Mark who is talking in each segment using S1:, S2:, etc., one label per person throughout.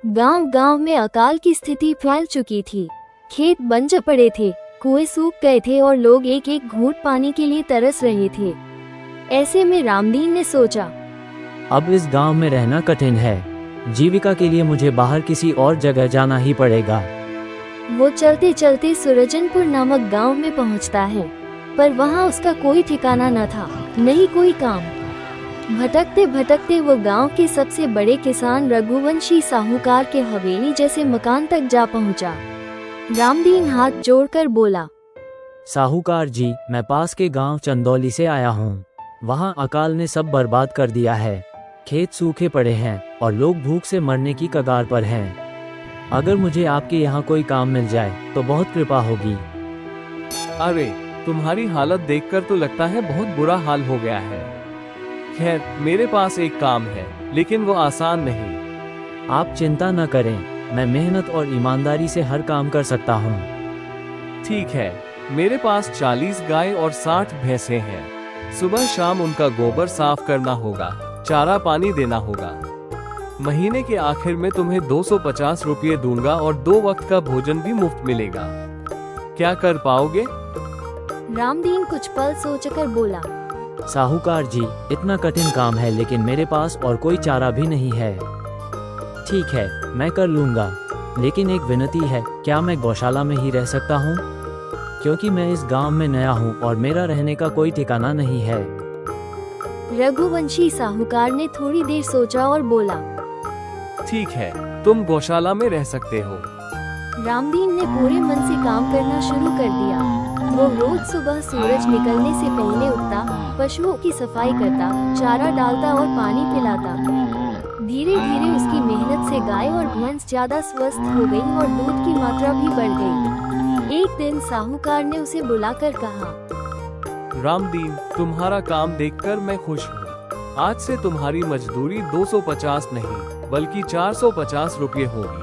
S1: गांव गांव में अकाल की स्थिति फैल चुकी थी। खेत बंजर पड़े थे, कुएं सूख गए थे और लोग एक एक घूंट पानी के लिए तरस रहे थे। ऐसे में रामदीन ने सोचा,
S2: अब इस गांव में रहना कठिन है। जीविका के लिए मुझे बाहर किसी और जगह जाना ही पड़ेगा।
S1: वो चलते चलते सुरजनपुर नामक गांव में पहुंचता है, पर वहां उसका कोई ठिकाना न था, न ही कोई काम। भटकते भटकते वो गांव के सबसे बड़े किसान रघुवंशी साहूकार के हवेली जैसे मकान तक जा पहुंचा। रामदीन हाथ जोड़कर बोला,
S2: साहूकार जी, मैं पास के गांव चंदौली से आया हूँ। वहाँ अकाल ने सब बर्बाद कर दिया है। खेत सूखे पड़े हैं और लोग भूख से मरने की कगार पर हैं। अगर मुझे आपके यहाँ कोई काम मिल जाए तो बहुत कृपा होगी।
S3: अरे, तुम्हारी हालत देखकर तो लगता है बहुत बुरा हाल हो गया है। खैर, मेरे पास एक काम है, लेकिन वो आसान नहीं।
S2: आप चिंता न करें, मैं मेहनत और ईमानदारी से हर काम कर सकता हूँ।
S3: ठीक है, मेरे पास 40 गाय और 60 भैंसें हैं। सुबह शाम उनका गोबर साफ करना होगा, चारा पानी देना होगा। महीने के आखिर में तुम्हें 250 रुपये दूंगा और 2 वक्त का भोजन भी मुफ्त मिलेगा। क्या कर पाओगे?
S1: रामदीन कुछ पल सोचकर बोला,
S2: साहूकार जी, इतना कठिन काम है, लेकिन मेरे पास और कोई चारा भी नहीं है। ठीक है, मैं कर लूँगा, लेकिन एक विनती है, क्या मैं गौशाला में ही रह सकता हूँ? क्योंकि मैं इस गांव में नया हूँ और मेरा रहने का कोई ठिकाना नहीं है।
S1: रघुवंशी साहूकार ने थोड़ी देर सोचा और बोला,
S3: ठीक है, तुम गौशाला में रह सकते हो।
S1: रामदीन ने पूरे मन से काम करना शुरू कर दिया। वो रोज सुबह सूरज निकलने से पहले उठता, पशुओं की सफाई करता, चारा डालता और पानी पिलाता। धीरे धीरे उसकी मेहनत से गाय और भैंस ज्यादा स्वस्थ हो गई और दूध की मात्रा भी बढ़ गई। एक दिन साहूकार ने उसे बुलाकर कहा,
S3: रामदीन, तुम्हारा काम देखकर मैं खुश हूँ। आज से तुम्हारी मजदूरी 250 नहीं, बल्कि 450 रुपये होगी।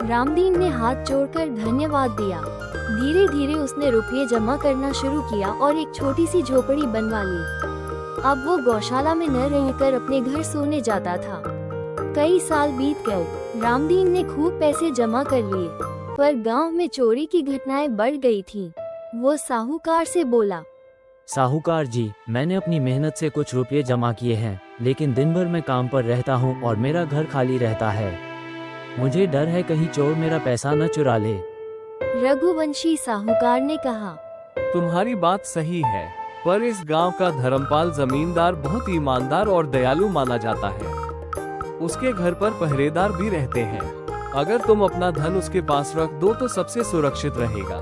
S1: रामदीन ने हाथ जोड़कर धन्यवाद दिया। धीरे धीरे उसने रुपये जमा करना शुरू किया और एक छोटी सी झोपड़ी बनवा ली। अब वो गौशाला में न रहकर अपने घर सोने जाता था। कई साल बीत गए, रामदीन ने खूब पैसे जमा कर लिए, पर गांव में चोरी की घटनाएं बढ़ गई थीं। वो साहूकार से बोला,
S2: साहूकार जी, मैंने अपनी मेहनत से कुछ रुपये जमा किए हैं, लेकिन दिन भर मैं काम पर रहता हूँ और मेरा घर खाली रहता है। मुझे डर है कहीं चोर मेरा पैसा न चुरा ले।
S1: रघुवंशी साहूकार ने कहा,
S3: तुम्हारी बात सही है, पर इस गांव का धर्मपाल जमींदार बहुत ईमानदार और दयालु माना जाता है। उसके घर पर पहरेदार भी रहते हैं। अगर तुम अपना धन उसके पास रख दो तो सबसे सुरक्षित रहेगा।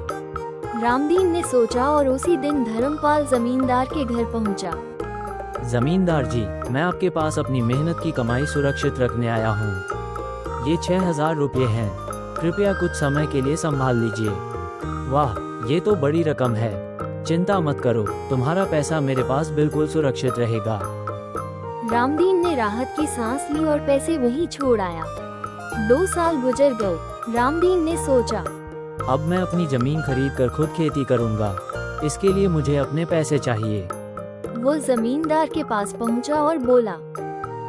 S1: रामदीन ने सोचा और उसी दिन धर्मपाल जमींदार के घर पहुंचा।
S2: जमींदार जी, मैं आपके पास अपनी मेहनत की कमाई सुरक्षित रखने आया हूँ। ये 6000 रुपये हैं, कृपया कुछ समय के लिए संभाल लीजिए। वाह, ये तो बड़ी रकम है। चिंता मत करो, तुम्हारा पैसा मेरे पास बिल्कुल सुरक्षित रहेगा।
S1: रामदीन ने राहत की सांस ली और पैसे वहीं छोड़ आया। 2 साल गुजर गए। रामदीन ने सोचा,
S2: अब मैं अपनी जमीन खरीद कर खुद खेती करूँगा। इसके लिए मुझे अपने पैसे चाहिए।
S1: वो जमींदार के पास पहुंचा और बोला,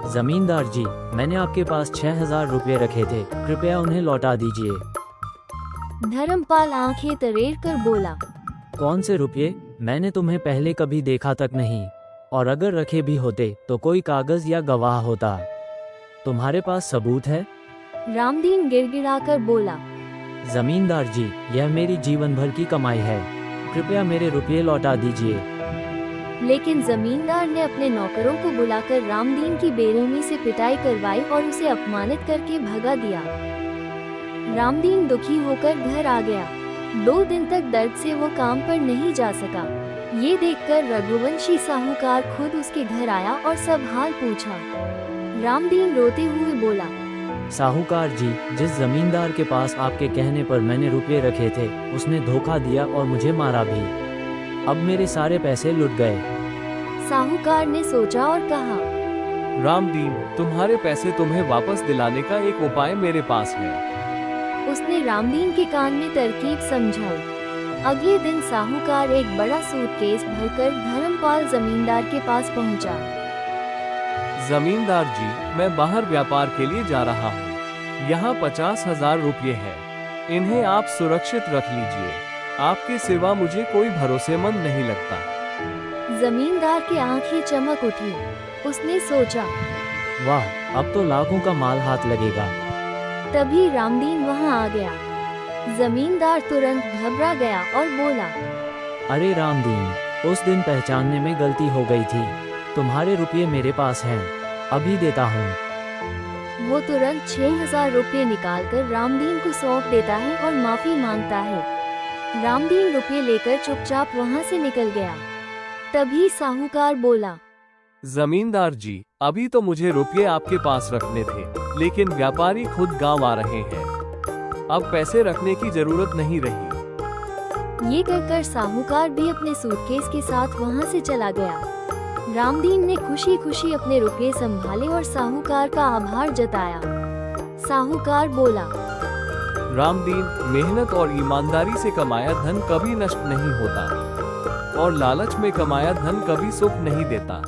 S2: जमींदार जी, मैंने आपके पास 6000 रुपये रखे थे, कृपया उन्हें लौटा दीजिए।
S1: धर्मपाल आंखें तरेर कर बोला,
S2: कौन से रुपये? मैंने तुम्हें पहले कभी देखा तक नहीं, और अगर रखे भी होते तो कोई कागज या गवाह होता। तुम्हारे पास सबूत है?
S1: रामदीन गिड़गिड़ाकर बोला,
S2: जमींदार जी, यह मेरी जीवन भर की कमाई है, कृपया मेरे रुपये लौटा दीजिए।
S1: लेकिन जमींदार ने अपने नौकरों को बुलाकर रामदीन की बेरहमी से पिटाई करवाई और उसे अपमानित करके भगा दिया। रामदीन दुखी होकर घर आ गया। 2 दिन तक दर्द से वो काम पर नहीं जा सका। ये देखकर रघुवंशी साहूकार खुद उसके घर आया और सब हाल पूछा। रामदीन रोते हुए बोला,
S2: साहूकार जी, जिस जमींदार के पास आपके कहने पर मैंने रुपये रखे थे, उसने धोखा दिया और मुझे मारा भी। अब मेरे सारे पैसे लुट गए।
S1: साहूकार ने सोचा और कहा,
S3: रामदीन, तुम्हारे पैसे तुम्हें वापस दिलाने का एक उपाय मेरे पास है।
S1: उसने रामदीन के कान में तरकीब समझाई। अगले दिन साहूकार एक बड़ा सूटकेस भरकर धर्मपाल जमींदार के पास पहुंचा।
S3: जमींदार जी, मैं बाहर व्यापार के लिए जा रहा हूँ। यहाँ 50,000 रुपये है। इन्हें आप सुरक्षित रख लीजिए। आपके सिवा मुझे कोई भरोसेमंद नहीं लगता।
S1: जमींदार की आंखें चमक उठी। उसने सोचा।
S2: वाह, अब तो लाखों का माल हाथ लगेगा।
S1: तभी रामदीन वहां आ गया। जमींदार तुरंत घबरा गया और बोला,
S2: अरे रामदीन, उस दिन पहचानने में गलती हो गई थी। तुम्हारे रुपये मेरे पास हैं, अभी देता हूँ।
S1: वो तुरंत 6,000 रुपये निकालकर रामदीन को सौंप देता है और माफी मांगता है। रामदीन रुपये लेकर चुपचाप वहां से निकल गया। तभी साहूकार बोला,
S3: जमींदार जी, अभी तो मुझे रुपये आपके पास रखने थे, लेकिन व्यापारी खुद गांव आ रहे हैं। अब पैसे रखने की जरूरत नहीं रही।
S1: ये कहकर साहूकार भी अपने सूटकेस के साथ वहां से चला गया। रामदीन ने खुशी खुशी अपने रुपये संभाले और साहूकार का आभार जताया। साहूकार बोला,
S3: रामदीन, मेहनत और ईमानदारी से कमाया धन कभी नष्ट नहीं होता और लालच में कमाया धन कभी सुख नहीं देता।